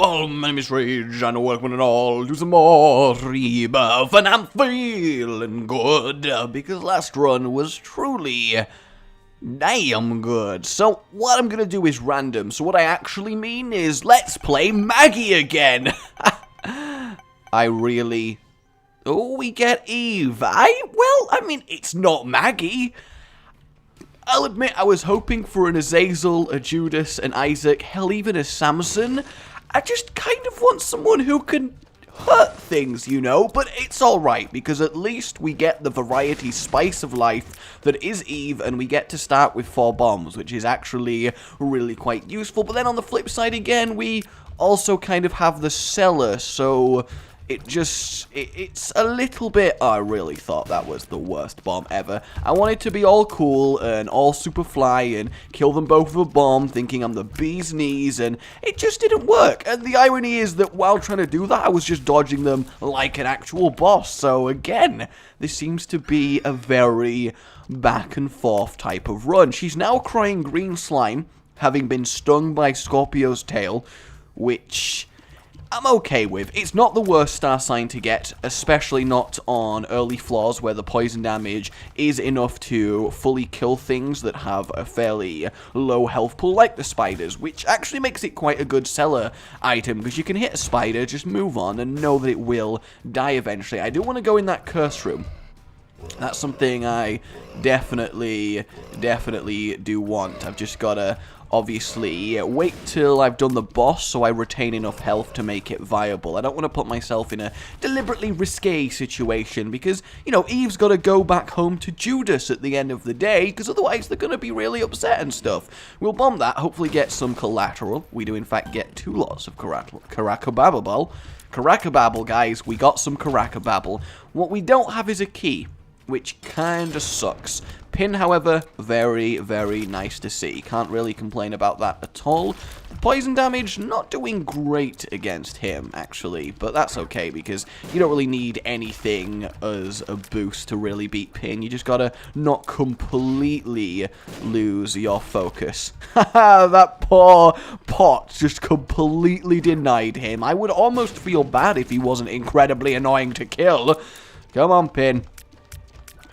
people, my name is Rage, and welcome and all to some more Rebirth, and I'm feeling good, because last run was truly damn good. So, what I'm gonna do is random, so what I actually mean is, let's play Maggie again! Oh, we get Eve. I mean, it's not Maggie. I'll admit, I was hoping for an Azazel, a Judas, an Isaac, hell, even a Samson. I just kind of want someone who can hurt things, you know, but it's alright, because at least we get the variety spice of life that is Eve, and we get to start with 4 bombs, which is actually really quite useful. But then on the flip side again, we also kind of have the Cellar, so it's a little bit. I really thought that was the worst bomb ever. I wanted to be all cool and all super fly and kill them both with a bomb, thinking I'm the bee's knees, and it just didn't work. And the irony is that while trying to do that, I was just dodging them like an actual boss. So again, this seems to be a very back and forth type of run. She's now crying green slime, having been stung by Scorpio's tail, which I'm okay with. It's not the worst star sign to get, especially not on early floors where the poison damage is enough to fully kill things that have a fairly low health pool, like the spiders, which actually makes it quite a good seller item, because you can hit a spider, just move on, and know that it will die eventually. I do want to go in that curse room. That's something I definitely do want. I've just got to obviously wait till I've done the boss so I retain enough health to make it viable. I don't want to put myself in a deliberately risque situation because, you know, Eve's got to go back home to Judas at the end of the day, because otherwise they're going to be really upset and stuff. We'll bomb that, hopefully get some collateral. We do in fact get 2 lots of Karakababble, guys. We got some Karakababble. What we don't have is a key, which kinda sucks. Pin, however, very, very nice to see. Can't really complain about that at all. Poison damage, not doing great against him, actually, but that's okay, because you don't really need anything as a boost to really beat Pin. You just gotta not completely lose your focus. Haha, that poor pot just completely denied him. I would almost feel bad if he wasn't incredibly annoying to kill. Come on, Pin.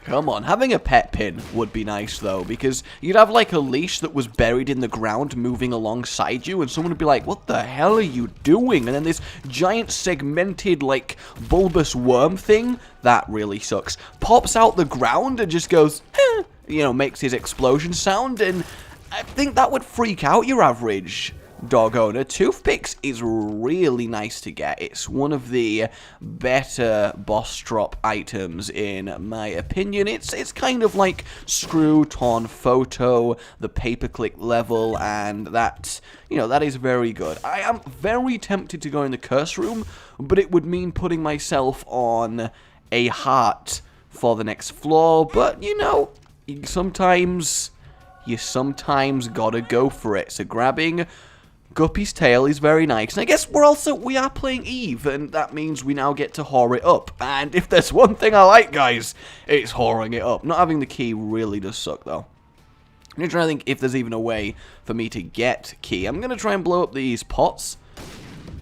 Come on, having a pet Pin would be nice, though, because you'd have, like, a leash that was buried in the ground moving alongside you, and someone would be like, what the hell are you doing? And then this giant segmented, like, bulbous worm thing, that really sucks, pops out the ground and just goes, eh, you know, makes his explosion sound, and I think that would freak out your average dog owner. Toothpicks is really nice to get. It's one of the better boss drop items in my opinion. It's kind of like Screw, Torn Photo, the pay-per-click level, and that, you know, that is very good. I am very tempted to go in the curse room, but it would mean putting myself on a heart for the next floor, but you know, you sometimes gotta go for it. So grabbing Guppy's tail is very nice, and I guess we are playing Eve, and that means we now get to whore it up, and if there's one thing I like, guys, it's whoring it up. Not having the key really does suck, though. I'm trying to think if there's even a way for me to get key. I'm going to try and blow up these pots,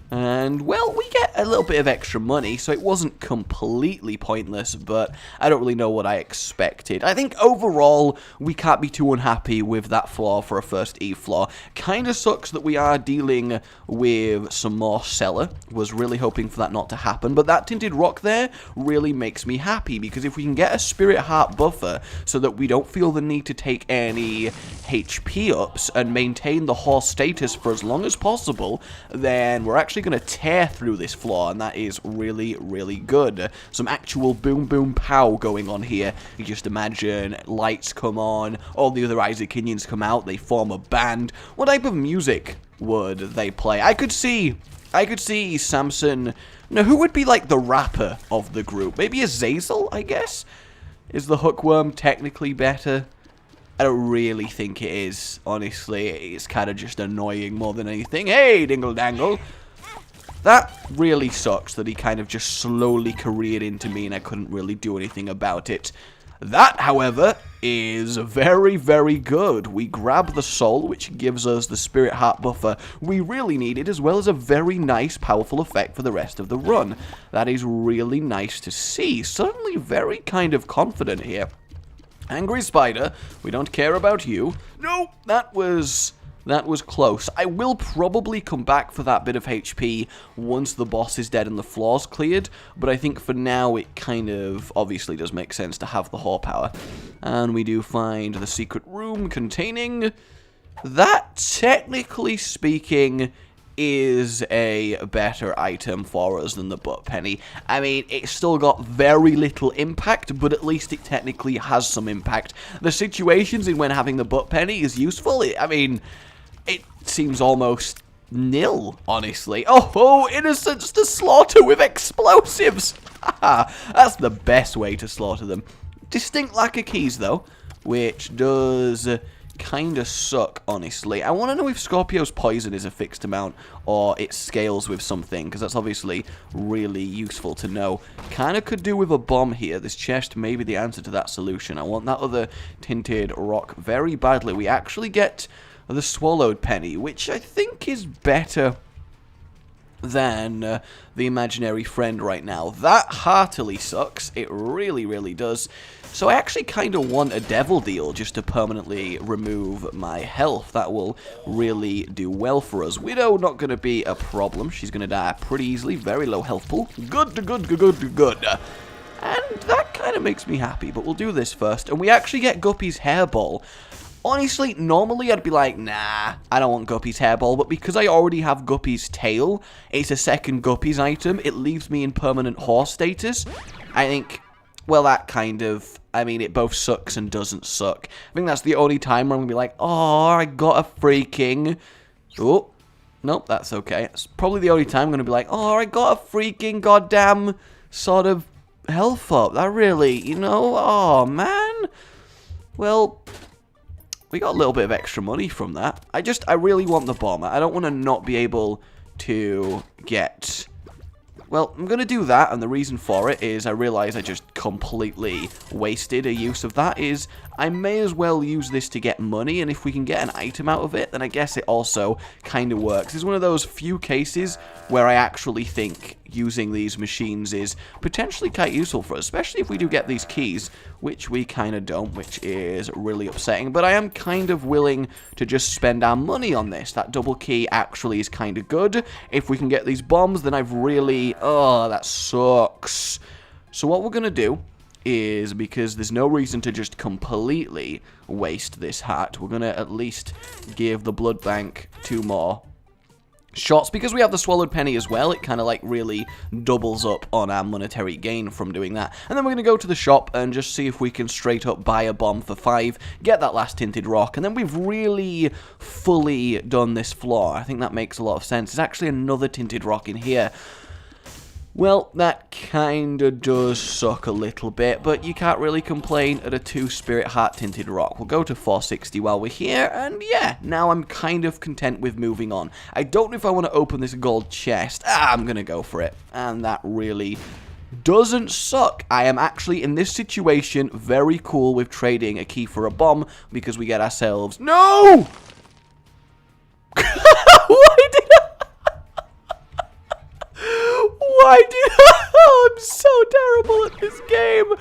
and, well, we get a little bit of extra money, so it wasn't completely pointless, but I don't really know what I expected. I think overall, we can't be too unhappy with that floor for a first Eve floor. Kinda sucks that we are dealing with some more Cellar. Was really hoping for that not to happen, but that tinted rock there really makes me happy, because if we can get a Spirit Heart buffer so that we don't feel the need to take any HP ups and maintain the horse status for as long as possible, then we're actually going to tear through this floor, and that is really, really good. Some actual boom boom pow going on here. You just imagine lights come on, all the other Isaacinians come out, they form a band. What type of music would they play? I could see Samson. No, who would be like the rapper of the group? Maybe Azazel, I guess? Is the hookworm technically better? I don't really think it is, honestly. It's kind of just annoying more than anything. Hey, Dingle Dangle! That really sucks that he kind of just slowly careered into me and I couldn't really do anything about it. That, however, is very, very good. We grab the soul, which gives us the spirit heart buffer we really needed, as well as a very nice, powerful effect for the rest of the run. That is really nice to see. Suddenly very kind of confident here. Angry Spider, we don't care about you. No, that was close. I will probably come back for that bit of HP once the boss is dead and the floor's cleared, but I think for now it kind of obviously does make sense to have the Hor power. And we do find the secret room containing... That, technically speaking, is a better item for us than the butt penny. I mean, it's still got very little impact, but at least it technically has some impact. The situations in when having the butt penny is useful, I mean... It seems almost nil, honestly. Oh, innocents to slaughter with explosives! That's the best way to slaughter them. Distinct lack of keys, though, which does kind of suck, honestly. I want to know if Scorpio's poison is a fixed amount or it scales with something, because that's obviously really useful to know. Kind of could do with a bomb here. This chest may be the answer to that solution. I want that other tinted rock very badly. We actually get... the swallowed penny, which I think is better than the imaginary friend right now. That heartily sucks. It really, really does. So I actually kind of want a devil deal just to permanently remove my health. That will really do well for us. Widow, not going to be a problem. She's going to die pretty easily. Very low health pool. Good. And that kind of makes me happy, but we'll do this first. And we actually get Guppy's hairball. Honestly, normally I'd be like, nah, I don't want Guppy's hairball, but because I already have Guppy's tail, it's a second Guppy's item, it leaves me in permanent horse status. I think, well, that kind of, I mean, it both sucks and doesn't suck. I think that's the only time where I'm going to be like, oh, I got a freaking, oh, nope, that's okay. It's probably the only time I'm going to be like, oh, I got a freaking goddamn sort of health up. That really, you know, oh, man. Well... we got a little bit of extra money from that. I really want the bomb. I don't want to not be able to get... well, I'm going to do that, and the reason for it is I realize I just completely wasted a use of that, is I may as well use this to get money, and if we can get an item out of it, then I guess it also kind of works. It's one of those few cases where I actually think using these machines is potentially quite useful for us, especially if we do get these keys, which we kind of don't, which is really upsetting, but I am kind of willing to just spend our money on this. That double key actually is kind of good. If we can get these bombs, then I've really... oh, that sucks. So what we're going to do is, because there's no reason to just completely waste this hat, we're going to at least give the blood bank 2 more shots. Because we have the swallowed penny as well, it kind of like really doubles up on our monetary gain from doing that. And then we're going to go to the shop and just see if we can straight up buy a bomb for 5, get that last tinted rock, and then we've really fully done this floor. I think that makes a lot of sense. There's actually another tinted rock in here. Well, that kinda does suck a little bit, but you can't really complain at a 2 spirit heart tinted rock. We'll go to 460 while we're here, and yeah, now I'm kind of content with moving on. I don't know if I want to open this gold chest. I'm gonna go for it, and that really doesn't suck. I am actually, in this situation, very cool with trading a key for a bomb, because we get ourselves... no! Oh, I'm so terrible at this game.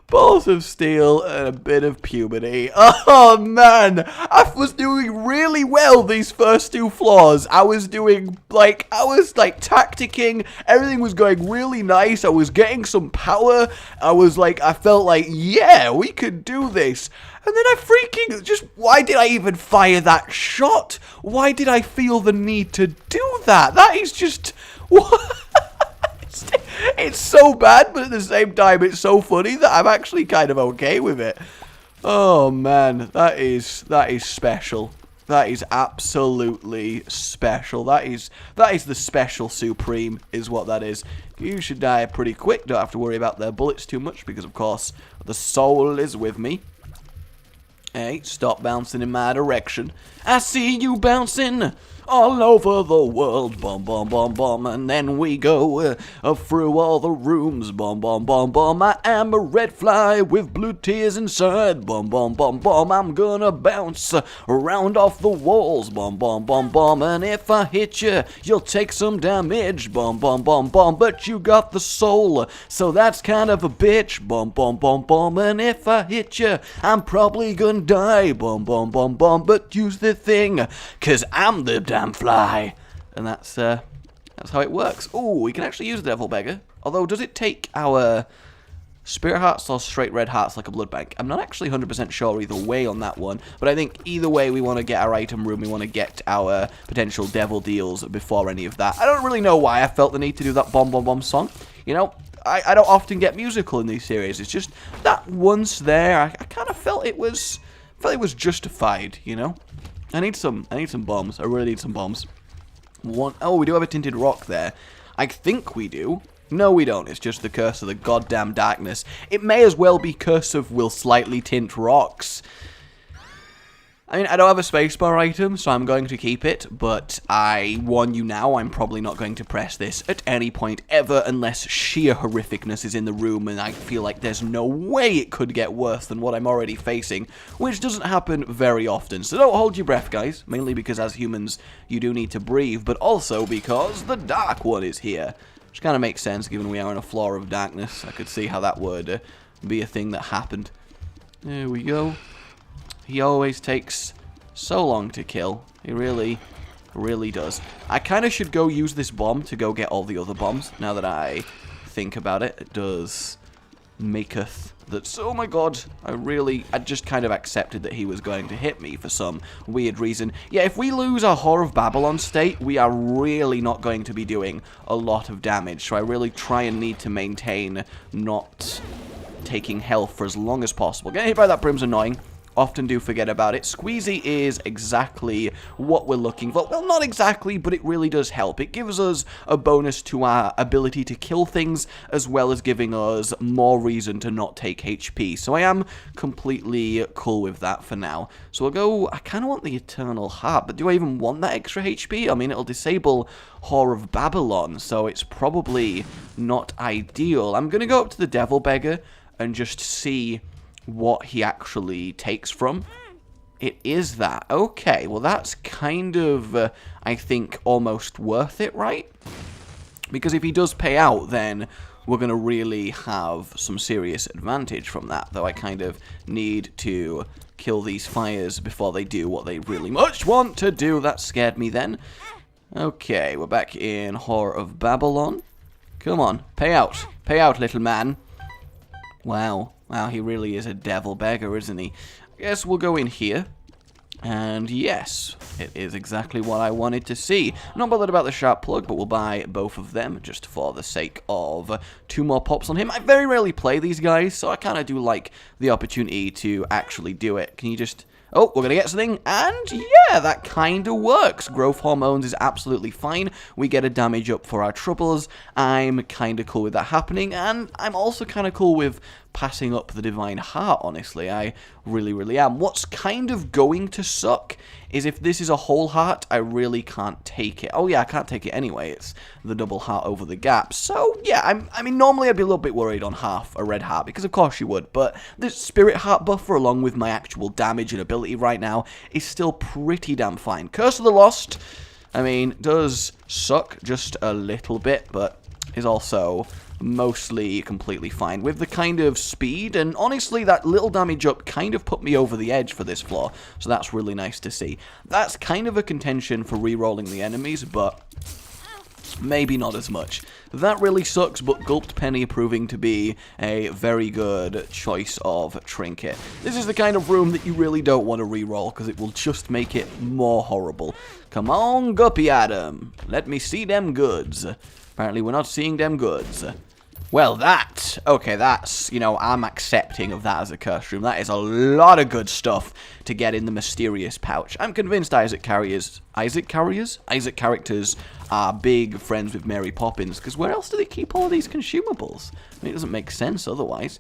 Balls of steel and a bit of puberty. Oh, man. I was doing really well these first 2 floors. I was tacticking. Everything was going really nice. I was getting some power. I felt like, yeah, we could do this. And then I freaking why did I even fire that shot? Why did I feel the need to do that? That is just, what? It's so bad, but at the same time, it's so funny that I'm actually kind of okay with it. Oh, man, that is special. That is absolutely special. That is the special supreme, is what that is. You should die pretty quick. Don't have to worry about their bullets too much, because, of course, the soul is with me. Hey, stop bouncing in my direction. I see you bouncing. all over the world, bum bum bum bum, and then we go through all the rooms, bum bum bum bum. I am a red fly with blue tears inside, bum bum bum bum. I'm gonna bounce around off the walls, bum bum bum bum, and if I hit you, you'll take some damage, bum bum bum bum. But you got the soul, so that's kind of a bitch, bum bum bum bum. And if I hit you, I'm probably gonna die, bum bum bum bum. But use the thing, 'cause I'm the damn fly. And that's how it works. Oh, we can actually use the Devil Beggar. Although, does it take our Spirit Hearts or straight red hearts like a blood bank? I'm not actually 100% sure either way on that one. But I think either way, we want to get our item room. We want to get our potential devil deals before any of that. I don't really know why I felt the need to do that Bomb Bomb Bomb song. You know, I don't often get musical in these series. It's just that once there, I kind of felt it was justified, you know? I need some bombs. I really need some bombs. Oh, we do have a tinted rock there. I think we do. No, we don't. It's just the curse of the goddamn darkness. It may as well be curse of will slightly tint rocks. I mean, I don't have a spacebar item, so I'm going to keep it, but I warn you now, I'm probably not going to press this at any point ever unless sheer horrificness is in the room and I feel like there's no way it could get worse than what I'm already facing, which doesn't happen very often. So don't hold your breath, guys, mainly because as humans, you do need to breathe, but also because the Dark One is here, which kind of makes sense given we are in a floor of darkness. I could see how that would be a thing that happened. There we go. He always takes so long to kill. He really does. I kind of should go use this bomb to go get all the other bombs. Now that I think about it, it does maketh that... Oh my god, I just kind of accepted that he was going to hit me for some weird reason. Yeah, if we lose our Whore of Babylon state, we are really not going to be doing a lot of damage. So I really try and need to maintain not taking health for as long as possible. Getting hit by that Brim's annoying. Often do forget about it. Squeezy is exactly what we're looking for. Well, not exactly, but it really does help. It gives us a bonus to our ability to kill things, as well as giving us more reason to not take HP. So I am completely cool with that for now. So we'll go... I kind of want the Eternal Heart, but do I even want that extra HP? I mean, it'll disable Whore of Babylon, so it's probably not ideal. I'm going to go up to the Devil Beggar and just see what he actually takes from. It is that. Okay, well that's kind of, I think, almost worth it, right? Because if he does pay out, then we're going to really have some serious advantage from that. Though I kind of need to kill these fires before they do what they really much want to do. That scared me then. Okay, we're back in Whore of Babylon. Come on, pay out. Pay out, little man. Wow. Wow, he really is a devil beggar, isn't he? I guess we'll go in here. And yes, it is exactly what I wanted to see. Not bothered about the sharp plug, but we'll buy both of them just for the sake of 2 more pops on him. I very rarely play these guys, so I kind of do like the opportunity to actually do it. Can you just... Oh, we're going to get something, and yeah, that kind of works. Growth hormones is absolutely fine. We get a damage up for our troubles. I'm kind of cool with that happening, and I'm also kind of cool with passing up the Divine Heart, honestly. I really am. What's kind of going to suck is if this is a whole heart, I really can't take it. Oh yeah, I can't take it anyway. It's the double heart over the gap. So yeah, I mean, normally I'd be a little bit worried on half a red heart, because of course you would, but this spirit heart buffer, along with my actual damage and ability right now, is still pretty damn fine. Curse of the Lost, I mean, does suck just a little bit, but is also mostly completely fine with the kind of speed, and honestly that little damage up kind of put me over the edge for this floor, so that's really nice to see. That's kind of a contention for re-rolling the enemies, but maybe not as much. That really sucks, but Gulped Penny proving to be a very good choice of trinket. This is the kind of room that you really don't want to re-roll, because it will just make it more horrible. Come on, Guppy Adam, let me see them goods. Apparently we're not seeing them goods. Well, okay, that's, you know, I'm accepting of that as a curse room. That is a lot of good stuff to get in the mysterious pouch. I'm convinced Isaac characters are big friends with Mary Poppins, because where else do they keep all these consumables? I mean, it doesn't make sense otherwise.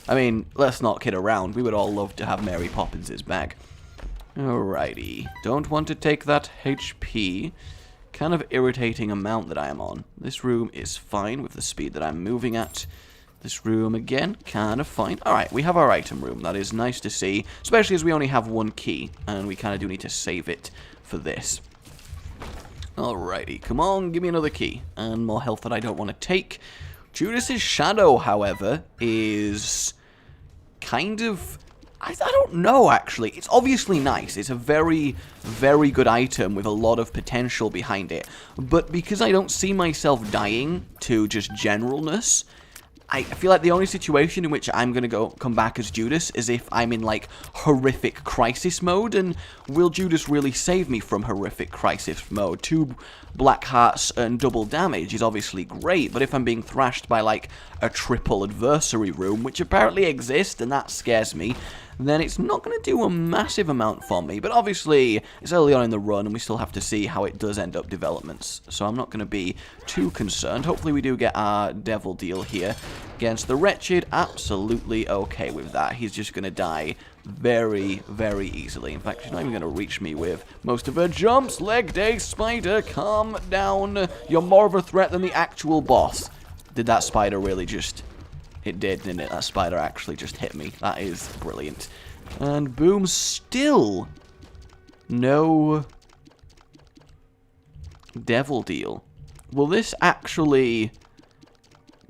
I mean, let's not kid around. We would all love to have Mary Poppins' bag. Alrighty. Don't want to take that HP. Kind of irritating amount that I am on. This room is fine with the speed that I'm moving at. This room, again, kind of fine. Alright, we have our item room. That is nice to see, especially as we only have one key, and we kind of do need to save it for this. Alrighty, come on, give me another key. And more health that I don't want to take. Judas's shadow, however, is kind of... I don't know, actually. It's obviously nice. It's a very, very good item with a lot of potential behind it. But because I don't see myself dying to just generalness, I feel like the only situation in which I'm going to come back as Judas is if I'm in, like, horrific crisis mode, and will Judas really save me from horrific crisis mode? 2 black hearts and double damage is obviously great, but if I'm being thrashed by, like, a triple adversary room, which apparently exists, and that scares me, then it's not going to do a massive amount for me. But obviously, it's early on in the run, and we still have to see how it does end up developments. So I'm not going to be too concerned. Hopefully we do get our devil deal here against the Wretched. Absolutely okay with that. He's just going to die very, very easily. In fact, she's not even going to reach me with most of her jumps. Leg day, spider, calm down. You're more of a threat than the actual boss. Did that spider really just... It did, didn't it? That spider actually just hit me. That is brilliant. And boom, still no devil deal. Will this actually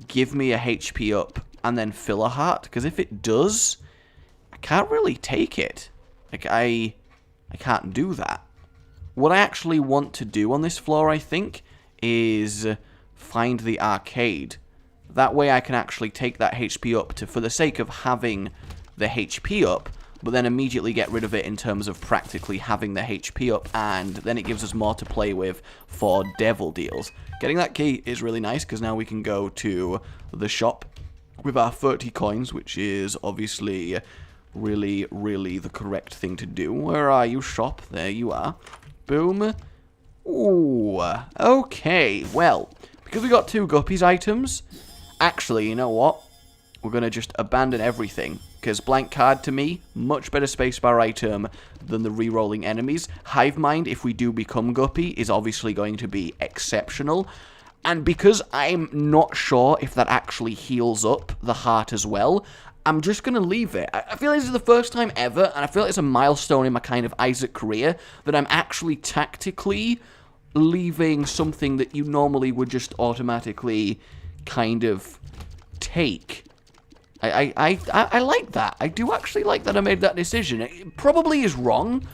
give me a HP up and then fill a heart? Because if it does, I can't really take it. Like, I can't do that. What I actually want to do on this floor, I think, is find the arcade. That way I can actually take that HP up for the sake of having the HP up, but then immediately get rid of it in terms of practically having the HP up, and then it gives us more to play with for devil deals. Getting that key is really nice, because now we can go to the shop with our 30 coins, which is obviously really, really the correct thing to do. Where are you, shop? There you are. Boom. Ooh, okay, well, because we got 2 Guppy's items... Actually, you know what? We're going to just abandon everything. Because blank card, to me, much better spacebar item than the re-rolling enemies. Hive Mind, if we do become Guppy, is obviously going to be exceptional. And because I'm not sure if that actually heals up the heart as well, I'm just going to leave it. I feel like this is the first time ever, and I feel like it's a milestone in my kind of Isaac career, that I'm actually tactically leaving something that you normally would just automatically... kind of take. I like that. I do actually like that I made that decision. It probably is wrong,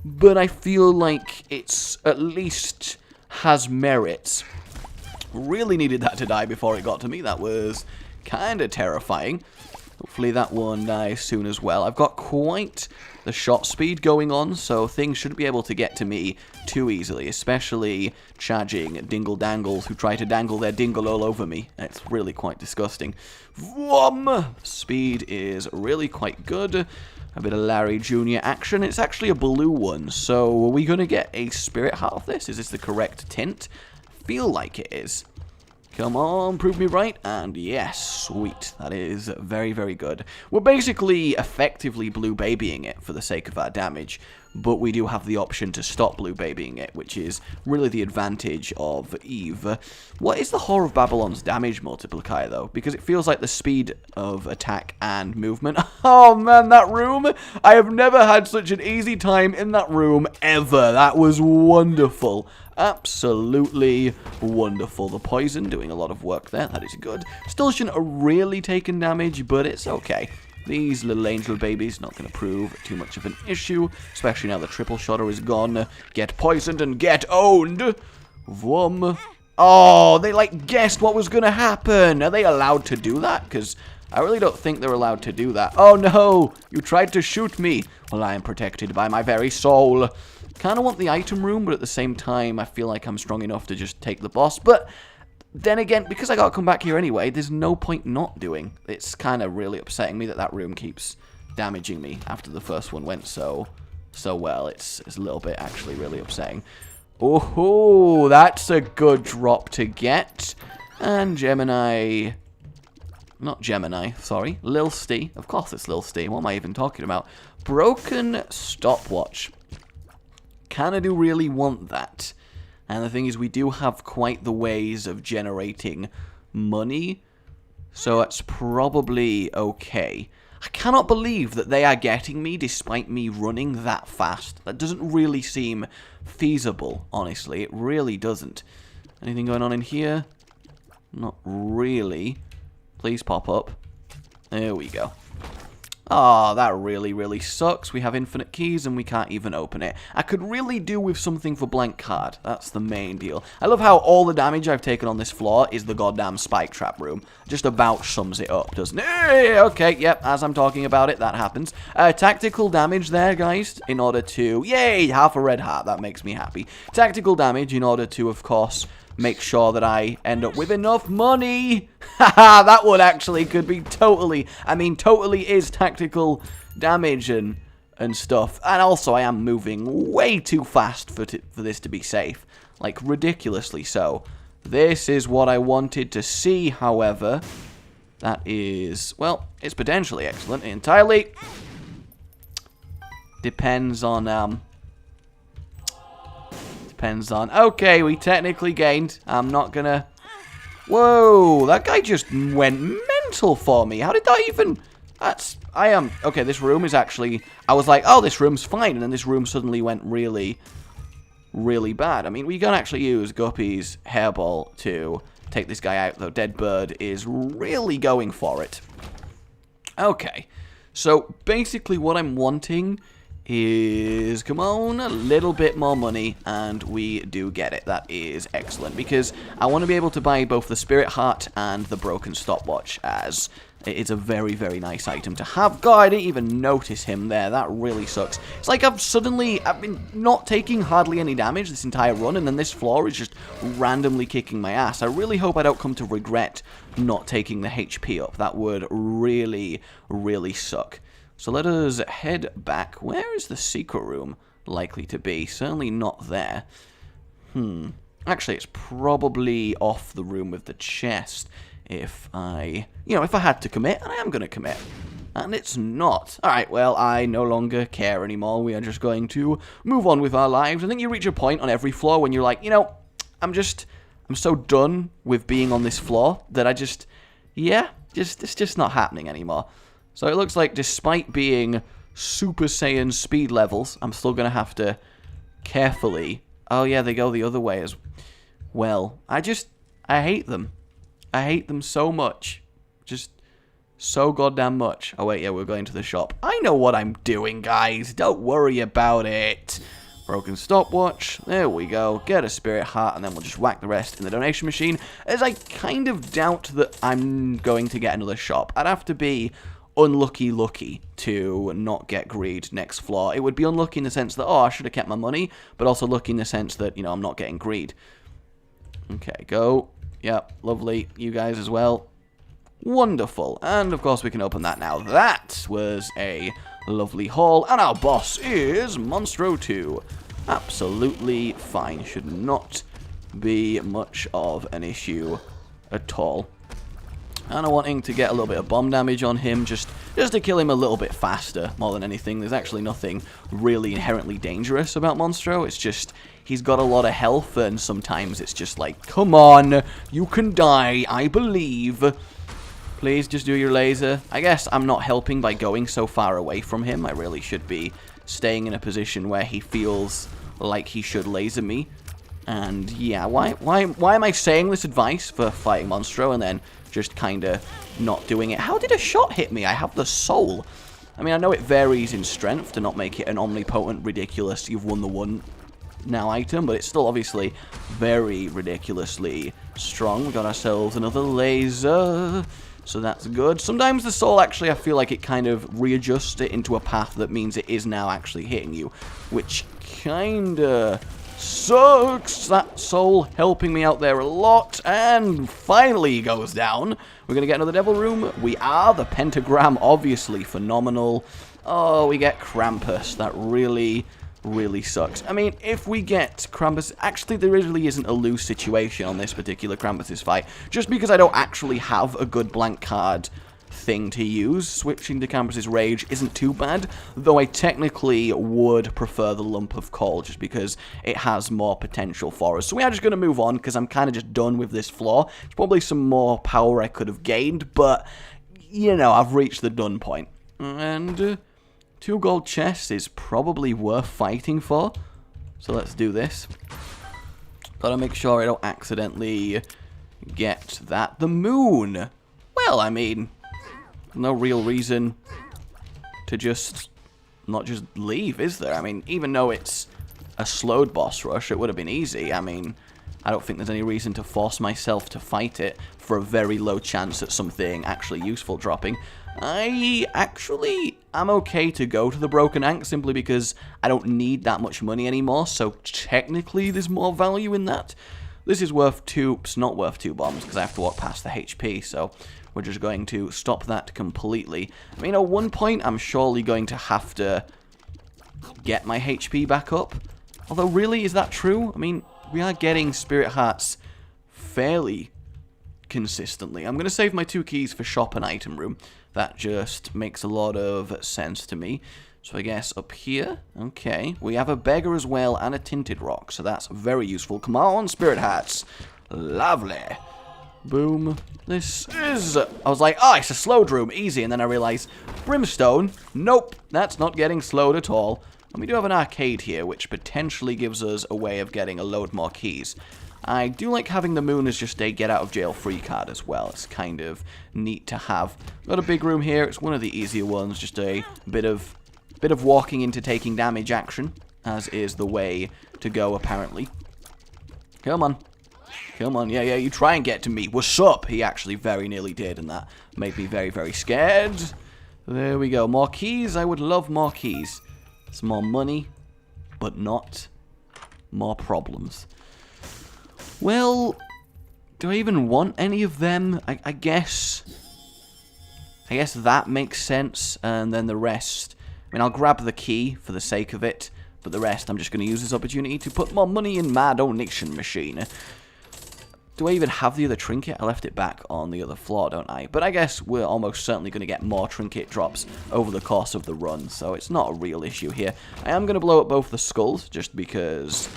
but I feel like it's at least has merit. Really needed that to die before it got to me. That was kind of terrifying. Hopefully that one dies soon as well. I've got quite the shot speed going on, so things shouldn't be able to get to me too easily, especially charging dingle-dangles who try to dangle their dingle all over me. It's really quite disgusting. Vroom! Speed is really quite good. A bit of Larry Jr. action. It's actually a blue one, so are we going to get a spirit heart of this? Is this the correct tint? Feel like it is. Come on, prove me right, and yes, sweet. That is very, very good. We're basically effectively blue babying it for the sake of our damage, but we do have the option to stop blue babying it, which is really the advantage of Eve. What is the Whore of Babylon's damage multiplier, though? Because it feels like the speed of attack and movement. Oh, man, that room! I have never had such an easy time in that room, ever. That was wonderful. Absolutely wonderful. The poison doing a lot of work there. That is good. Still shouldn't have really taken damage, but it's okay. These little angel babies not going to prove too much of an issue, especially now the triple shotter is gone. Get poisoned and get owned. Vroom. Oh, they like guessed what was going to happen. Are they allowed to do that? Because I really don't think they're allowed to do that. Oh no, you tried to shoot me. Well, I am protected by my very soul. Kind of want the item room, but at the same time, I feel like I'm strong enough to just take the boss. But then again, because I got to come back here anyway, there's no point not doing. It's kind of really upsetting me that that room keeps damaging me after the first one went so well. It's a little bit actually really upsetting. Oh, that's a good drop to get. And Gemini... Not Gemini, sorry. Lil Stee. Of course it's Lil Stee. What am I even talking about? Broken stopwatch. Kind of do really want that. And the thing is, we do have quite the ways of generating money, so it's probably okay. I cannot believe that they are getting me despite me running that fast. That doesn't really seem feasible, honestly. It really doesn't. Anything going on in here? Not really. Please pop up. There we go. Oh, that really, really sucks. We have infinite keys and we can't even open it. I could really do with something for blank card. That's the main deal. I love how all the damage I've taken on this floor is the goddamn spike trap room. Just about sums it up, doesn't it? Okay, yep, as I'm talking about it, that happens. Tactical damage there, guys, in order to... Yay, half a red heart. That makes me happy. Tactical damage in order to, of course... make sure that I end up with enough money. Haha, that one actually could be totally, I mean, totally is tactical damage and stuff. And also, I am moving way too fast for this to be safe. Like, ridiculously so. This is what I wanted to see, however. That is, well, it's potentially excellent. It entirely depends on, okay, we technically gained. I'm not gonna... Whoa, that guy just went mental for me. How did that even... Okay, this room is actually... I was like, oh, this room's fine. And then this room suddenly went really, really bad. I mean, we can actually use Guppy's hairball to take this guy out, though. Dead Bird is really going for it. Okay, so basically what I'm wanting... is, come on, a little bit more money, and we do get it. That is excellent, because I want to be able to buy both the Spirit Heart and the Broken Stopwatch, as it is a very, very nice item to have. God, I didn't even notice him there. That really sucks. It's like I've been not taking hardly any damage this entire run, and then this floor is just randomly kicking my ass. I really hope I don't come to regret not taking the HP up. That would really, really suck. So let us head back. Where is the secret room likely to be? Certainly not there. Actually, it's probably off the room with the chest. If I had to commit, and I am going to commit. And it's not. Alright, well, I no longer care anymore. We are just going to move on with our lives. I think you reach a point on every floor when you're like, you know, I'm so done with being on this floor that it's just not happening anymore. So it looks like despite being Super Saiyan speed levels, I'm still going to have to carefully... Oh yeah, they go the other way as well. I hate them. I hate them so much. Just so goddamn much. Oh wait, yeah, we're going to the shop. I know what I'm doing, guys. Don't worry about it. Broken Stopwatch. There we go. Get a Spirit Heart, and then we'll just whack the rest in the donation machine, as I kind of doubt that I'm going to get another shop. I'd have to be... lucky to not get greed next floor. It would be unlucky in the sense that, oh, I should have kept my money, but also lucky in the sense that, you know, I'm not getting greed. Okay, go. Yep, lovely. You guys as well. Wonderful. And, of course, we can open that now. That was a lovely haul. And our boss is Monstro 2. Absolutely fine. Should not be much of an issue at all. And I'm wanting to get a little bit of bomb damage on him, just to kill him a little bit faster, more than anything. There's actually nothing really inherently dangerous about Monstro. It's just, he's got a lot of health, and sometimes it's just like, come on, you can die, I believe. Please, just do your laser. I guess I'm not helping by going so far away from him. I really should be staying in a position where he feels like he should laser me. And yeah, why am I saying this advice for fighting Monstro and then just kind of not doing it? How did a shot hit me? I have the soul. I mean, I know it varies in strength to not make it an omnipotent, ridiculous, you've won the one now item, but it's still obviously very ridiculously strong. We got ourselves another laser, so that's good. Sometimes the soul, actually, I feel like it kind of readjusts it into a path that means it is now actually hitting you, which kind of sucks. That soul helping me out there a lot, and finally he goes down. We're going to get another devil room. We are. The pentagram, obviously phenomenal. Oh, we get Krampus. That really, really sucks. I mean, if we get Krampus, actually there really isn't a lose situation on this particular Krampus's fight, just because I don't actually have a good blank card thing to use. Switching to Campus's Rage isn't too bad, though I technically would prefer the Lump of Coal just because it has more potential for us. So we are just going to move on because I'm kind of just done with this floor. There's probably some more power I could have gained, but, you know, I've reached the done point. And 2 gold chests is probably worth fighting for. So let's do this. Gotta make sure I don't accidentally get that. The moon! Well, I mean, no real reason to just not just leave, is there? I mean, even though it's a slowed boss rush, it would have been easy. I mean, I don't think there's any reason to force myself to fight it for a very low chance at something actually useful dropping. I actually am okay to go to the Broken Ankh simply because I don't need that much money anymore, so technically there's more value in that. This is worth 2, it's not worth 2 bombs because I have to walk past the HP, so we're just going to stop that completely. I mean, at one point I'm surely going to have to get my HP back up. Although, really, is that true? I mean, we are getting Spirit Hearts fairly consistently. I'm going to save my 2 keys for shop and item room. That just makes a lot of sense to me. So I guess up here, okay, we have a beggar as well and a tinted rock, so that's very useful. Come on, Spirit Hearts. Lovely. Boom. This is... I was like, oh, it's a slowed room, easy, and then I realized, brimstone, nope, that's not getting slowed at all. And we do have an arcade here, which potentially gives us a way of getting a load more keys. I do like having the moon as just a get-out-of-jail-free card as well. It's kind of neat to have. Got a big room here. It's one of the easier ones. Just a bit of walking into taking damage action, as is the way to go, apparently. Come on. Come on. Yeah, you try and get to me. What's up? He actually very nearly did, and that made me very, very scared. There we go. More keys. I would love more keys. Some more money, but not more problems. Well, do I even want any of them? I guess that makes sense, and then the rest, I mean, I'll grab the key for the sake of it, but the rest I'm just going to use this opportunity to put more money in my donation machine. Do I even have the other trinket? I left it back on the other floor, don't I? But I guess we're almost certainly going to get more trinket drops over the course of the run, so it's not a real issue here. I am going to blow up both the skulls, just because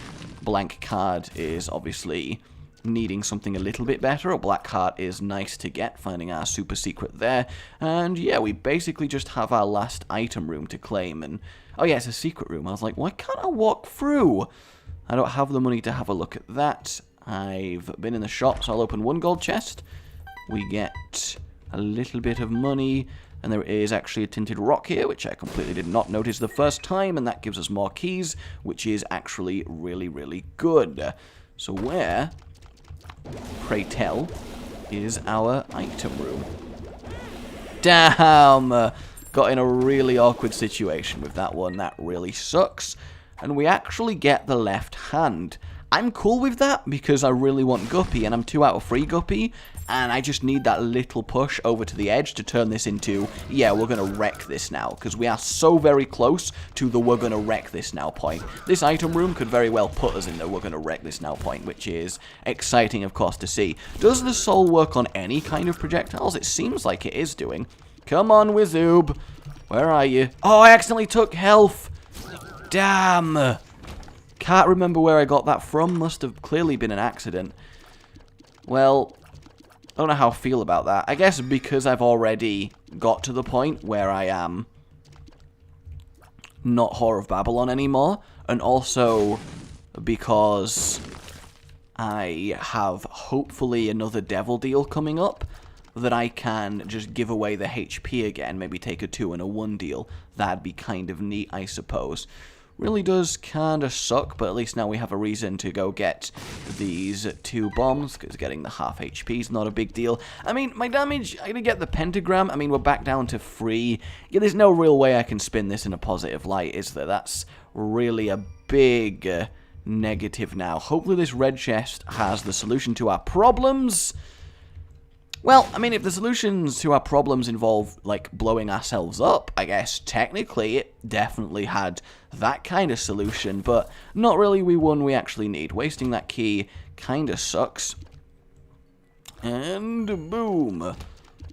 blank card is obviously needing something a little bit better. A black heart is nice to get, finding our super secret there. And yeah, we basically just have our last item room to claim. And oh yeah, it's a secret room. I was like, why can't I walk through? I don't have the money to have a look at that. I've been in the shop, so I'll open 1 gold chest. We get a little bit of money. And there is actually a tinted rock here, which I completely did not notice the first time, and that gives us more keys, which is actually really, really good. So where, pray tell, is our item room? Damn! Got in a really awkward situation with that one. That really sucks. And we actually get the left hand. I'm cool with that because I really want Guppy, and I'm 2 out of 3 Guppy, and I just need that little push over to the edge to turn this into, yeah, we're going to wreck this now, because we are so very close to the we're going to wreck this now point. This item room could very well put us in the we're going to wreck this now point, which is exciting, of course, to see. Does the soul work on any kind of projectiles? It seems like it is doing. Come on, Wizoob. Where are you? Oh, I accidentally took health. Damn. Can't remember where I got that from. Must have clearly been an accident. Well, I don't know how I feel about that. I guess because I've already got to the point where I am not Whore of Babylon anymore, and also because I have hopefully another devil deal coming up, that I can just give away the HP again, maybe take a 2 and a 1 deal. That'd be kind of neat, I suppose. Really does kind of suck, but at least now we have a reason to go get these 2 bombs, because getting the half HP is not a big deal. I mean, my damage, I'm going to get the pentagram. I mean, we're back down to 3. Yeah, there's no real way I can spin this in a positive light, is there? That's really a big negative now. Hopefully this red chest has the solution to our problems. Well, I mean, if the solutions to our problems involve, like, blowing ourselves up, I guess technically it definitely had that kind of solution, but not really one we actually need. Wasting that key kind of sucks. And boom.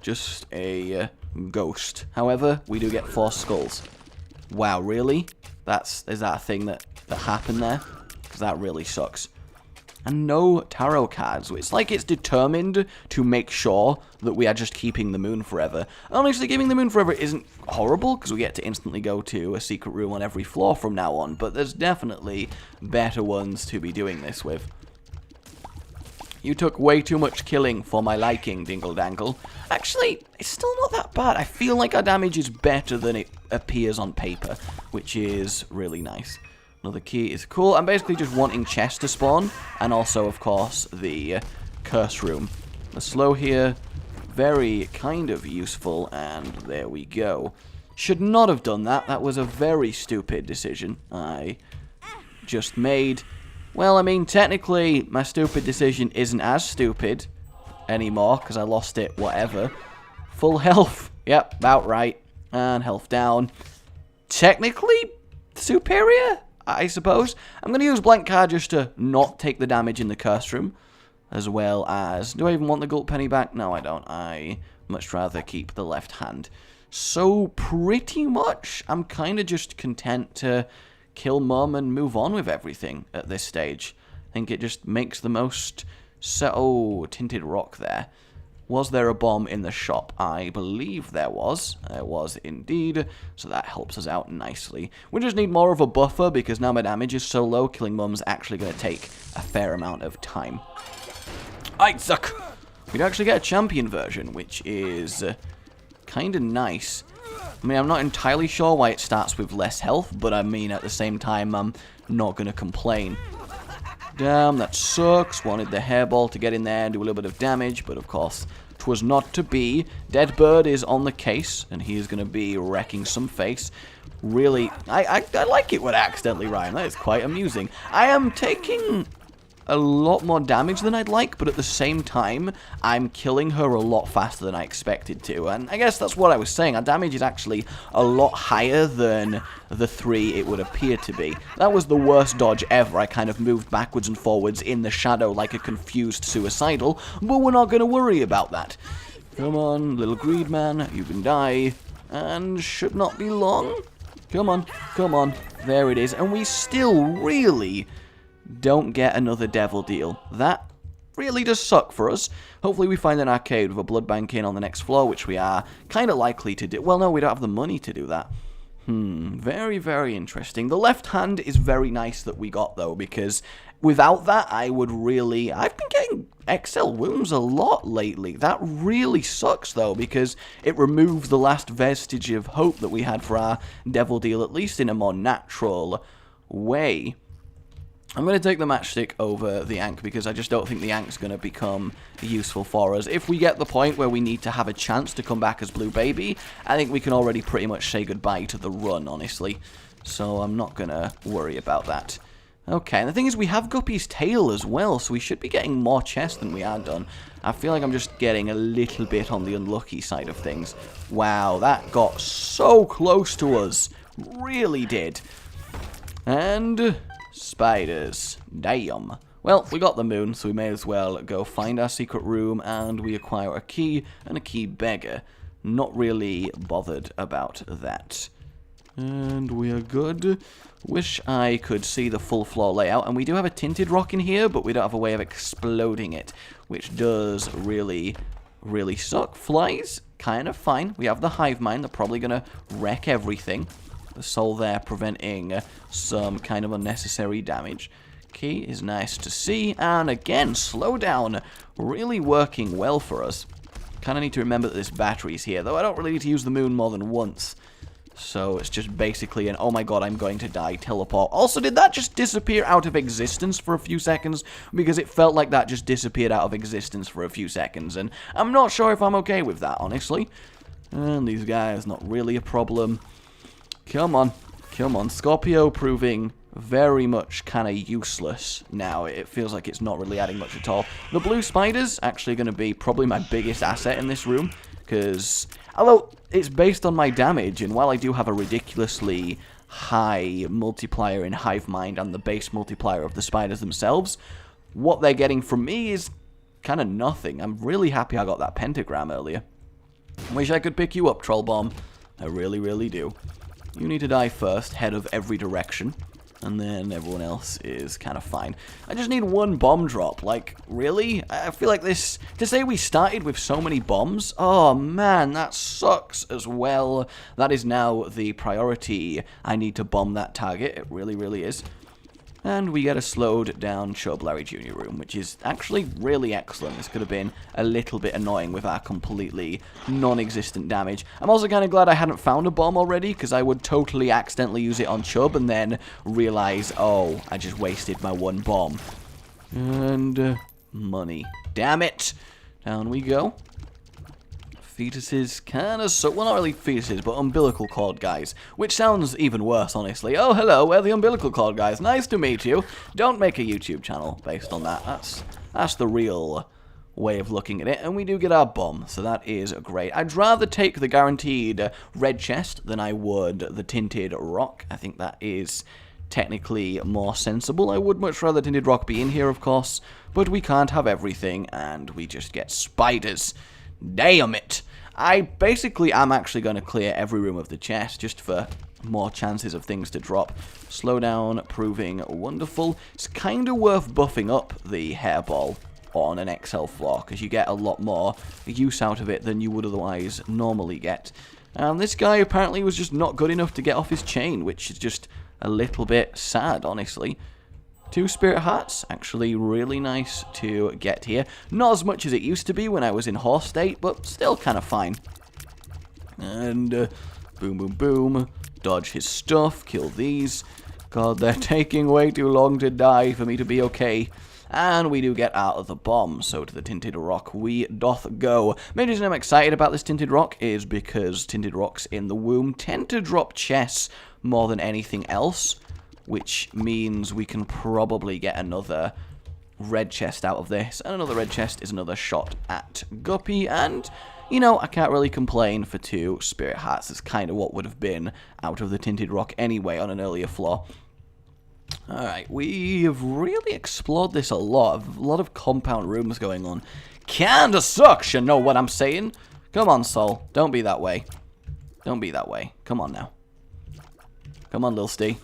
just a ghost. However, we do get 4 skulls. Wow, really? Is that a thing that happened there? Because that really sucks. And no tarot cards. It's like it's determined to make sure that we are just keeping the moon forever. Honestly, keeping the moon forever isn't horrible, because we get to instantly go to a secret room on every floor from now on, but there's definitely better ones to be doing this with. You took way too much killing for my liking, Dingle Dangle. Actually, it's still not that bad. I feel like our damage is better than it appears on paper, which is really nice. Another key is cool. I'm basically just wanting chests to spawn, and also, of course, the curse room. The slow here, very kind of useful, and there we go. Should not have done that. That was a very stupid decision I just made. Well, I mean, technically, my stupid decision isn't as stupid anymore, because I lost it, whatever. Full health. Yep, about right. And health down. Technically, superior, I suppose. I'm going to use blank card just to not take the damage in the curse room. As well as... Do I even want the gold penny back? No, I don't. I much rather keep the left hand. So, pretty much, I'm kind of just content to kill Mum and move on with everything at this stage. I think it just makes the most... Oh, tinted rock there. Was there a bomb in the shop? I believe there was. There was indeed. So that helps us out nicely. We just need more of a buffer because now my damage is so low, killing Mum's actually going to take a fair amount of time. I suck! We'd actually get a champion version, which is kind of nice. I mean, I'm not entirely sure why it starts with less health, but I mean, at the same time, I'm not going to complain. Damn, that sucks. Wanted the hairball to get in there and do a little bit of damage, but of course, 'twas not to be. Deadbird is on the case, and he is going to be wrecking some face. Really, I like it when I accidentally rhyme. That is quite amusing. I am taking a lot more damage than I'd like, but at the same time, I'm killing her a lot faster than I expected to, and I guess that's what I was saying. Our damage is actually a lot higher than the 3 it would appear to be. That was the worst dodge ever. I kind of moved backwards and forwards in the shadow like a confused suicidal, but we're not going to worry about that. Come on, little greed man, you can die, and should not be long. Come on, come on, there it is, and we still really don't get another devil deal. That really does suck for us. Hopefully we find an arcade with a blood bank in on the next floor, which we are kind of likely to do. Well, no, we don't have the money to do that. Very, very interesting. The left hand is very nice that we got, though, because without that, I would really... I've been getting XL wounds a lot lately. That really sucks, though, because it removes the last vestige of hope that we had for our devil deal, at least in a more natural way. I'm going to take the matchstick over the Ankh because I just don't think the Ankh's going to become useful for us. If we get the point where we need to have a chance to come back as Blue Baby, I think we can already pretty much say goodbye to the run, honestly. So I'm not going to worry about that. Okay, and the thing is we have Guppy's tail as well, so we should be getting more chests than we are done. I feel like I'm just getting a little bit on the unlucky side of things. Wow, that got so close to us. Really did. And... spiders. Damn. Well, we got the moon, so we may as well go find our secret room, and we acquire a key and a key beggar. Not really bothered about that. And we are good. Wish I could see the full floor layout, and we do have a tinted rock in here, but we don't have a way of exploding it, which does really, really suck. Flies, kind of fine. We have the hive mind, they're probably going to wreck everything. The soul there preventing some kind of unnecessary damage. Key is nice to see, and again, slow down, really working well for us. Kind of need to remember that this battery's here, though I don't really need to use the moon more than once. So it's just basically an, oh my god, I'm going to die, teleport. Also, did that just disappear out of existence for a few seconds? Because it felt like that just disappeared out of existence for a few seconds, and I'm not sure if I'm okay with that, honestly. And these guys, not really a problem. Come on, come on. Scorpio proving very much kind of useless now. It feels like it's not really adding much at all. The blue spider's actually going to be probably my biggest asset in this room, because although it's based on my damage, and while I do have a ridiculously high multiplier in Hive Mind and the base multiplier of the spiders themselves, what they're getting from me is kind of nothing. I'm really happy I got that pentagram earlier. Wish I could pick you up, Troll Bomb. I really, really do. You need to die first, head of every direction. And then everyone else is kind of fine. I just need one bomb drop. Like, really? I feel like this... To say we started with so many bombs? Oh, man, that sucks as well. That is now the priority. I need to bomb that target. It really, really is. And we get a slowed down Chub Larry Jr. room, which is actually really excellent. This could have been a little bit annoying with our completely non-existent damage. I'm also kind of glad I hadn't found a bomb already, because I would totally accidentally use it on Chub and then realize, oh, I just wasted my one bomb. And money. Damn it! Down we go. Fetuses kind of so... Well, not really fetuses, but umbilical cord guys. Which sounds even worse, honestly. Oh, hello, we're the umbilical cord guys. Nice to meet you. Don't make a YouTube channel based on that. That's the real way of looking at it. And we do get our bomb, so that is great. I'd rather take the guaranteed red chest than I would the tinted rock. I think that is technically more sensible. I would much rather tinted rock be in here, of course. But we can't have everything, and we just get spiders. Damn it! I basically am actually going to clear every room of the chest just for more chances of things to drop. Slow down, proving wonderful. It's kind of worth buffing up the hairball on an XL floor because you get a lot more use out of it than you would otherwise normally get. And this guy apparently was just not good enough to get off his chain, which is just a little bit sad, honestly. 2 spirit hearts, actually really nice to get here. Not as much as it used to be when I was in horse state, but still kind of fine. And boom, boom, boom. Dodge his stuff, kill these. God, they're taking way too long to die for me to be okay. And we do get out of the bomb, so to the tinted rock we doth go. Main reason I'm excited about this tinted rock is because tinted rocks in the womb tend to drop chests more than anything else, which means we can probably get another red chest out of this. And another red chest is another shot at Guppy. And, you know, I can't really complain for 2 spirit hearts. That's kind of what would have been out of the tinted rock anyway on an earlier floor. Alright, we have really explored this a lot. A lot of compound rooms going on. Kinda sucks, you know what I'm saying? Come on, Soul. Don't be that way. Don't be that way. Come on now. Come on, Lil Stee.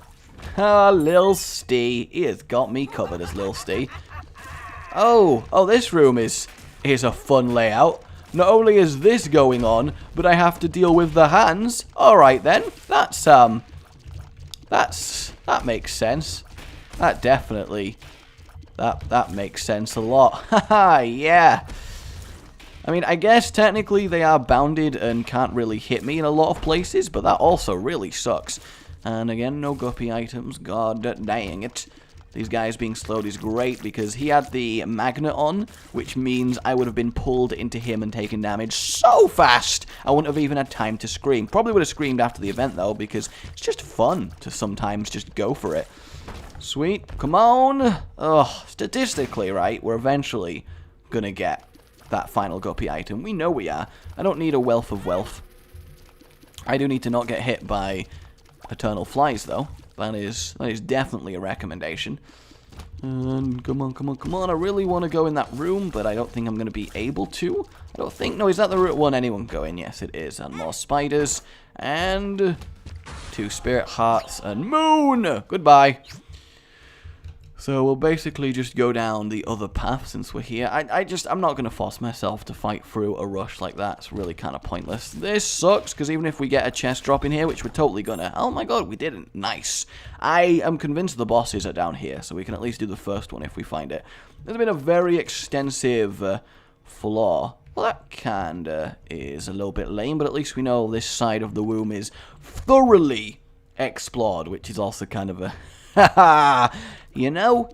Ah, Lil Stee. He has got me covered as Lil Stee. Oh, this room is a fun layout. Not only is this going on, but I have to deal with the hands. Alright then. That makes sense. That definitely, that makes sense a lot. Haha, yeah. I mean, I guess technically they are bounded and can't really hit me in a lot of places, but that also really sucks. And again, no Guppy items. God dang it. These guys being slowed is great because he had the magnet on, which means I would have been pulled into him and taken damage so fast I wouldn't have even had time to scream. Probably would have screamed after the event, though, because it's just fun to sometimes just go for it. Sweet. Come on. Ugh, statistically, right, we're eventually going to get that final Guppy item. We know we are. I don't need a wealth of wealth. I do need to not get hit by eternal flies, though. That is definitely a recommendation. And come on, come on, come on. I really want to go in that room, but I don't think I'm going to be able to. I don't think... No, is that the route one anyone go in? Yes, it is. And more spiders. And 2 spirit hearts. And moon! Goodbye. So we'll basically just go down the other path since we're here. I'm not going to force myself to fight through a rush like that. It's really kind of pointless. This sucks, because even if we get a chest drop in here, which we're totally gonna... Oh my god, we didn't. Nice. I am convinced the bosses are down here, so we can at least do the first one if we find it. There's been a very extensive floor. Well, that kinda is a little bit lame, but at least we know this side of the womb is thoroughly explored, which is also kind of a... Haha! You know.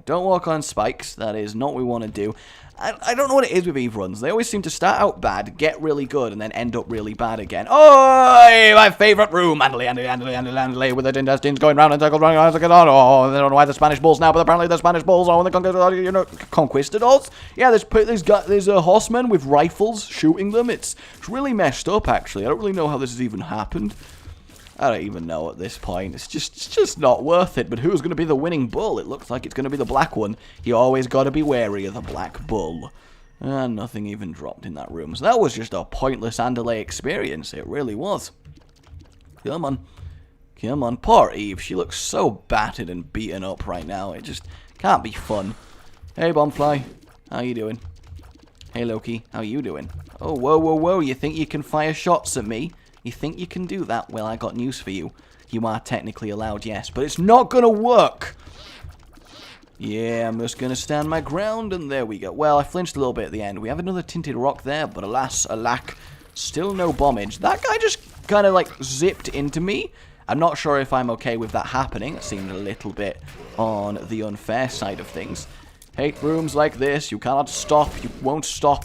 Don't walk on spikes. That is not what we want to do. I don't know what it is with Eve runs. They always seem to start out bad, get really good, and then end up really bad again. Oh, my favorite room. Andale, with the intestines going round and circles, round and circles. Oh, I don't know why the Spanish Bulls now, but apparently the Spanish Bulls are the conquistadors. Yeah, there's a horsemen with rifles shooting them. It's really messed up, actually. I don't really know how this has even happened. I don't even know at this point. It's just not worth it. But who's going to be the winning bull? It looks like it's going to be the black one. You always got to be wary of the black bull. And nothing even dropped in that room. So that was just a pointless Andalay experience. It really was. Come on. Come on. Poor Eve. She looks so battered and beaten up right now. It just can't be fun. Hey, Bombfly. How you doing? Hey, Loki. How you doing? Oh, whoa, whoa, whoa. You think you can fire shots at me? You think you can do that? Well, I got news for you. You are technically allowed, yes. But it's not going to work. Yeah, I'm just going to stand my ground, and there we go. Well, I flinched a little bit at the end. We have another tinted rock there, but alas, alack, still no bombage. That guy just kind of, like, zipped into me. I'm not sure if I'm okay with that happening. It seemed a little bit on the unfair side of things. Hate rooms like this. You cannot stop. You won't stop.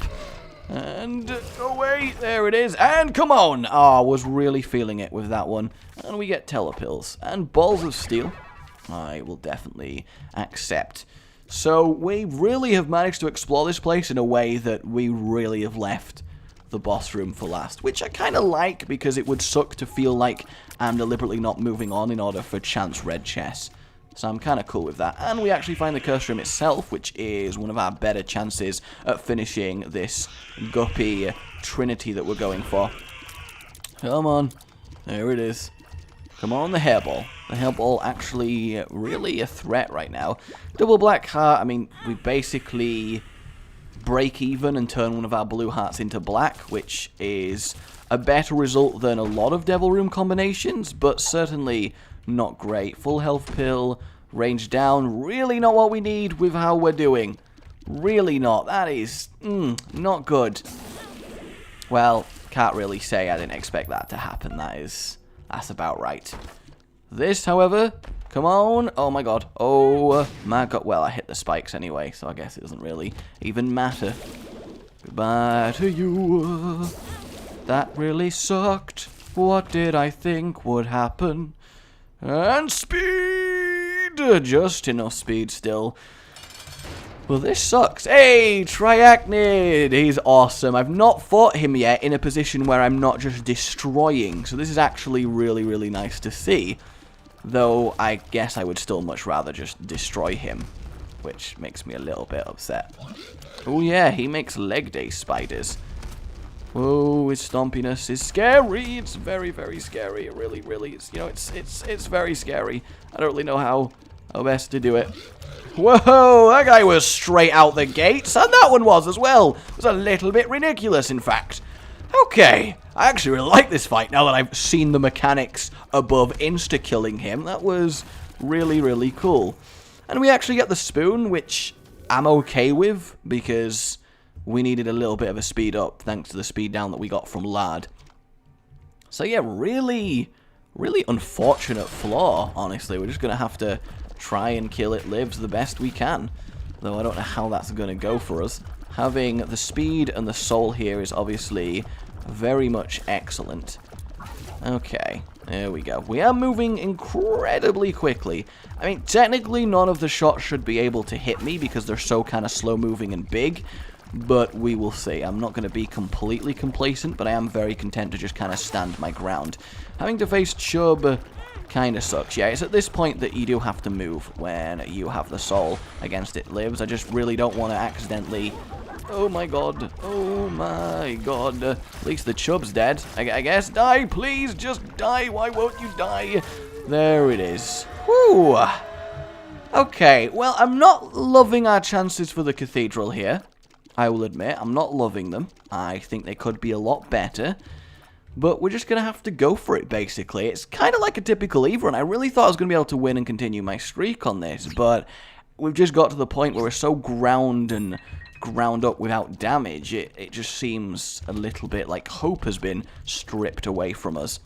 And away. There it is. And come on. Oh, I was really feeling it with that one. And we get telepills. And balls of steel. I will definitely accept. So we really have managed to explore this place in a way that we really have left the boss room for last, which I kind of like because it would suck to feel like I'm deliberately not moving on in order for chance red chests. So I'm kind of cool with that. And we actually find the curse room itself, which is one of our better chances at finishing this Guppy trinity that we're going for. Come on. There it is. Come on, the hairball. The hairball actually really a threat right now. Double black heart, I mean, we basically break even and turn one of our blue hearts into black, which is a better result than a lot of devil room combinations, but certainly not great. Full health pill, range down, really not what we need with how we're doing. Really not. That is not good. Well, can't really say I didn't expect that to happen. That's about right. This, however, come on. Oh my god. Oh my god. Well, I hit the spikes anyway, so I guess it doesn't really even matter. Goodbye to you. That really sucked. What did I think would happen? And speed! Just enough speed still. Well, this sucks. Hey, Triachnid! He's awesome. I've not fought him yet in a position where I'm not just destroying. So this is actually really, really nice to see. Though, I guess I would still much rather just destroy him. Which makes me a little bit upset. Oh yeah, he makes leg day spiders. Whoa, his stompiness is scary. It's very, very scary. It really, really is. You know, it's very scary. I don't really know how best to do it. Whoa, that guy was straight out the gates, and that one was as well. It was a little bit ridiculous, in fact. Okay, I actually really like this fight now that I've seen the mechanics above insta-killing him. That was really, really cool. And we actually get the spoon, which I'm okay with, because we needed a little bit of a speed up, thanks to the speed down that we got from Lard. So yeah, really, really unfortunate flaw, honestly. We're just going to have to try and kill it lives the best we can. Though I don't know how that's going to go for us. Having the speed and the soul here is obviously very much excellent. Okay, there we go. We are moving incredibly quickly. I mean, technically none of the shots should be able to hit me because they're so kind of slow moving and big. But we will see. I'm not going to be completely complacent, but I am very content to just kind of stand my ground. Having to face Chub kind of sucks. Yeah, it's at this point that you do have to move when you have the soul against it lives. I just really don't want to accidentally... Oh my god. Oh my god. At least the Chub's dead. I guess. Die, please. Just die. Why won't you die? There it is. Whew. Okay, well, I'm not loving our chances for the cathedral here. I will admit, I'm not loving them. I think they could be a lot better. But we're just going to have to go for it, basically. It's kind of like a typical Eve run. I really thought I was going to be able to win and continue my streak on this. But we've just got to the point where we're so ground up without damage. It just seems a little bit like hope has been stripped away from us.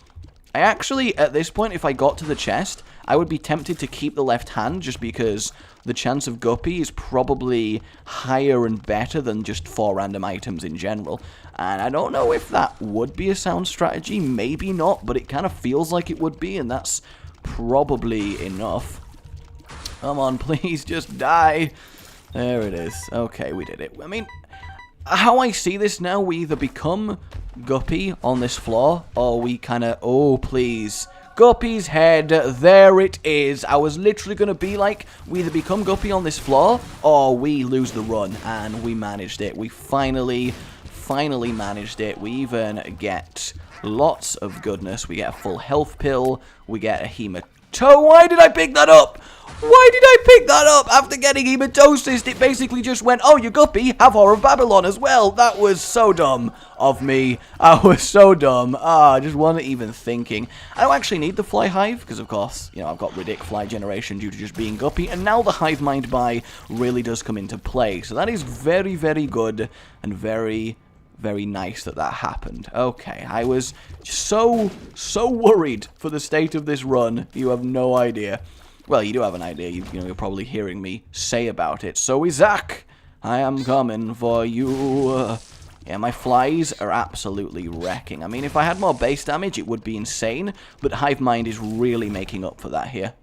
I actually, at this point, if I got to the chest, I would be tempted to keep the left hand just because the chance of Guppy is probably higher and better than just 4 random items in general. And I don't know if that would be a sound strategy, maybe not, but it kind of feels like it would be, and that's probably enough. Come on, please, just die. There it is. Okay, we did it. I mean, how I see this now, we either become Guppy on this floor, or we kind of, oh, please, Guppy's head, there it is. I was literally going to be like, we either become Guppy on this floor, or we lose the run, and we managed it. We finally managed it. We even get lots of goodness. We get a full health pill, we get a hemato. Why did I pick that up? Why did I pick that up? After getting hematosis, it basically just went, oh, you Guppy, have Horror of Babylon as well. That was so dumb of me. I was so dumb. I just wasn't even thinking. I don't actually need the fly hive, because of course, you know, I've got ridic fly generation due to just being Guppy, and now the hive mind buy really does come into play. So that is very, very good, and very nice that happened. Okay, I was so worried for the state of this run. You have no idea. Well, you do have an idea. You know, you're probably hearing me say about it. So is Zach. I am coming for you. Yeah, my flies are absolutely wrecking. I mean, if I had more base damage, it would be insane. But Hive Mind is really making up for that here.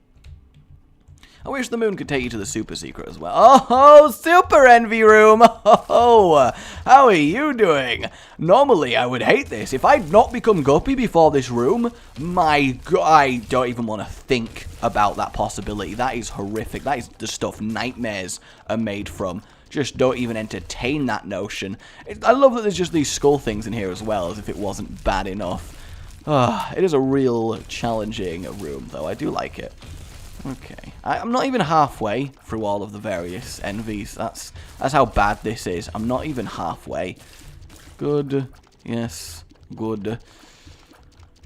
I wish the moon could take you to the super secret as well. Oh, super envy room. Oh, how are you doing? Normally, I would hate this. If I'd not become Guppy before this room, my God, I don't even want to think about that possibility. That is horrific. That is the stuff nightmares are made from. Just don't even entertain that notion. I love that there's just these skull things in here as well, as if it wasn't bad enough. It is a real challenging room, though. I do like it. Okay, I'm not even halfway through all of the various envies. That's how bad this is. I'm not even halfway. Good. Yes. Good.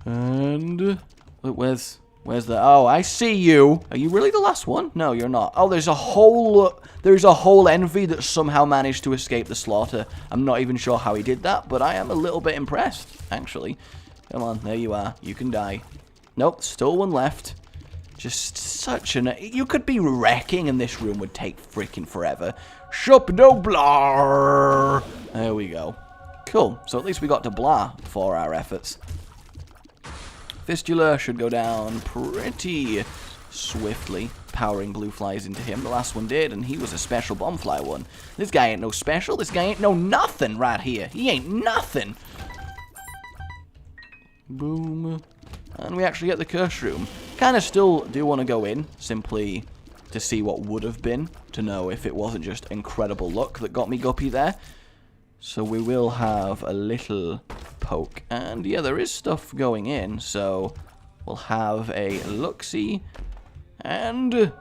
And where's the? Oh, I see you. Are you really the last one? No, you're not. Oh, there's a whole envy that somehow managed to escape the slaughter. I'm not even sure how he did that, but I am a little bit impressed, actually. Come on, there you are. You can die. Nope, still one left. Just such an... You could be wrecking and this room would take freaking forever. Shop no blah. There we go. Cool. So at least we got to blah for our efforts. Fistula should go down pretty swiftly. Powering blue flies into him. The last one did, and he was a special bomb fly one. This guy ain't no special. This guy ain't no nothing right here. He ain't nothing. Boom. And we actually get the curse room. Kind of still do want to go in, simply to see what would have been, to know if it wasn't just incredible luck that got me Guppy there. So we will have a little poke. And yeah, there is stuff going in, so we'll have a look-see. And,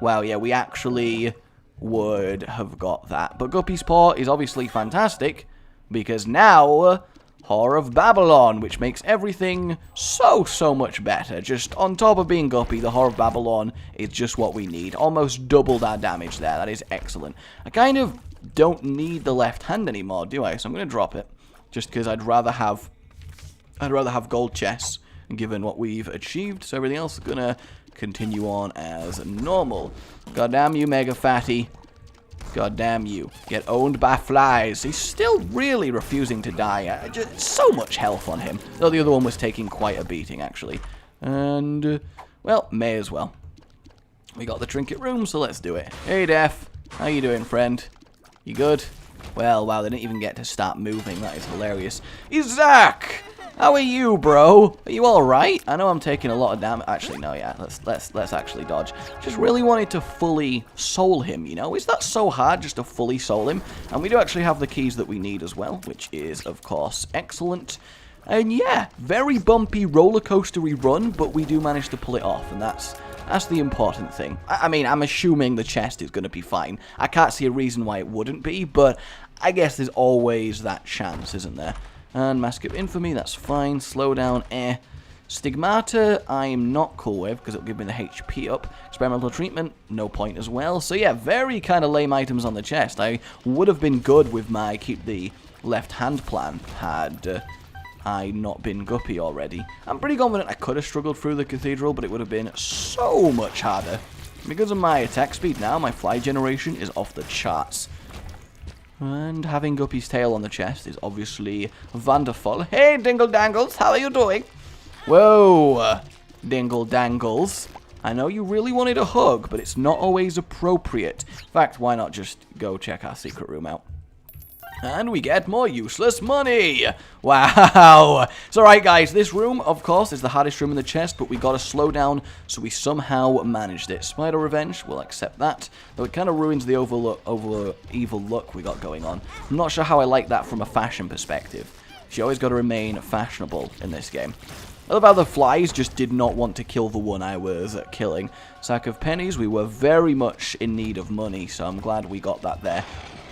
well, yeah, we actually would have got that. But Guppy's paw is obviously fantastic, because now... Horror of Babylon, which makes everything so much better. Just on top of being Guppy, the Horror of Babylon is just what we need. Almost doubled our damage there. That is excellent. I kind of don't need the left hand anymore, do I? So I'm going to drop it. Just because I'd rather have gold chests, given what we've achieved. So everything else is going to continue on as normal. Goddamn you, Mega Fatty. God damn you. Get owned by flies. He's still really refusing to die. Just so much health on him. Though the other one was taking quite a beating, actually. And, well, may as well. We got the trinket room, so let's do it. Hey, Def. How you doing, friend? You good? Well, wow, they didn't even get to start moving. That is hilarious. Isaac! How are you, bro? Are you alright? I know I'm taking a lot of damage. Actually, no, yeah. Let's actually dodge. Just really wanted to fully soul him, you know? Is that so hard just to fully soul him? And we do actually have the keys that we need as well, which is, of course, excellent. And yeah, very bumpy roller coastery run, but we do manage to pull it off, and that's the important thing. I mean, I'm assuming the chest is going to be fine. I can't see a reason why it wouldn't be, but I guess there's always that chance, isn't there? And Mask of Infamy, that's fine. Slow down, Stigmata, I am not cool with, because it'll give me the HP up. Experimental Treatment, no point as well. So yeah, very kind of lame items on the chest. I would have been good with my keep the left hand plan, had I not been Guppy already. I'm pretty confident I could have struggled through the Cathedral, but it would have been so much harder. Because of my attack speed now, my fly generation is off the charts. And having Guppy's tail on the chest is obviously wonderful. Hey, Dingle Dangles, how are you doing? Whoa, Dingle Dangles. I know you really wanted a hug, but it's not always appropriate. In fact, why not just go check our secret room out? And we get more useless money. Wow. It's alright, guys. This room, of course, is the hardest room in the chest, but we got to slow down, so we somehow managed it. Spider Revenge, we'll accept that. Though it kind of ruins the evil look we got going on. I'm not sure how I like that from a fashion perspective. You always got to remain fashionable in this game. I love how the flies just did not want to kill the one I was killing. Sack of pennies, we were very much in need of money, so I'm glad we got that there.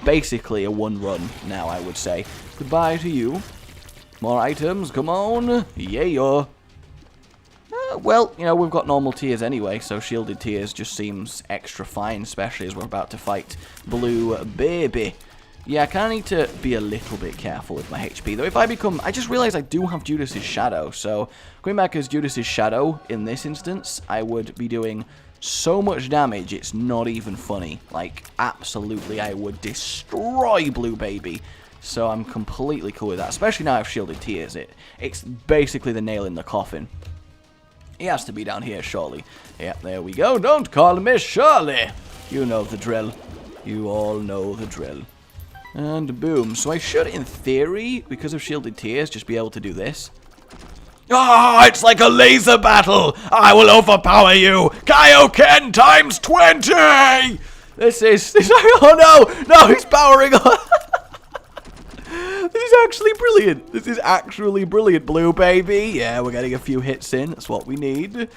Basically a one run now, I would say. Goodbye to you. More items, come on. Yeah. Well, you know, we've got normal tiers anyway, so shielded tiers just seems extra fine, especially as we're about to fight Blue Baby. Yeah, I kind of need to be a little bit careful with my HP, though. If I become... I just realized I do have Judas's Shadow, so going back as Judas's Shadow in this instance, I would be doing so much damage, it's not even funny. Like, absolutely, I would destroy Blue Baby. So I'm completely cool with that, especially now I've shielded tiers. It's basically the nail in the coffin. He has to be down here, surely. Yeah, there we go. Don't call me Shirley. You know the drill. You all know the drill. And boom. So I should, in theory, because of shielded tiers, just be able to do this. Ah, it's like a laser battle! I will overpower you! Kaioken times 20! This oh no! No, he's powering up! This is actually brilliant. This is actually brilliant, Blue Baby. Yeah, we're getting a few hits in. That's what we need.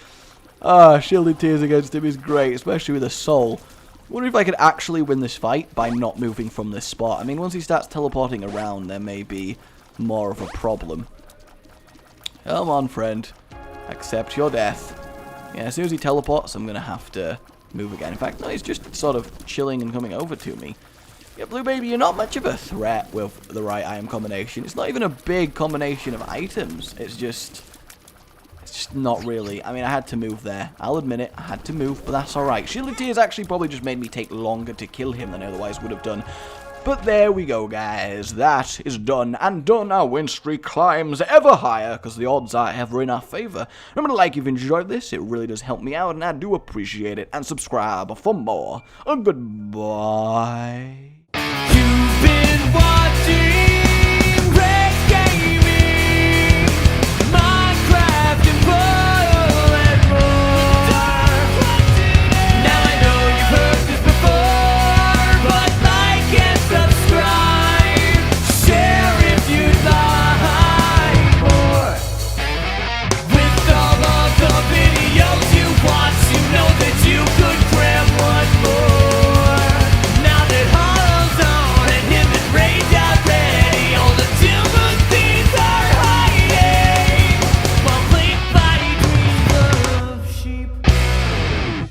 Ah, shielded tiers against him is great, especially with a soul. I wonder if I could actually win this fight by not moving from this spot. I mean, once he starts teleporting around, there may be more of a problem. Come on, friend. Accept your death. Yeah, as soon as he teleports, I'm going to have to move again. In fact, no, he's just sort of chilling and coming over to me. Yeah, Blue Baby, you're not much of a threat with the right item combination. It's not even a big combination of items. It's just not really. I mean, I had to move there. I'll admit it. I had to move, but that's alright. Shielded Tears actually probably just made me take longer to kill him than I otherwise would have done. But there we go, guys. That is done and done. Our win streak climbs ever higher because the odds are ever in our favor. Remember to like if you've enjoyed this. It really does help me out, and I do appreciate it. And subscribe for more. Goodbye.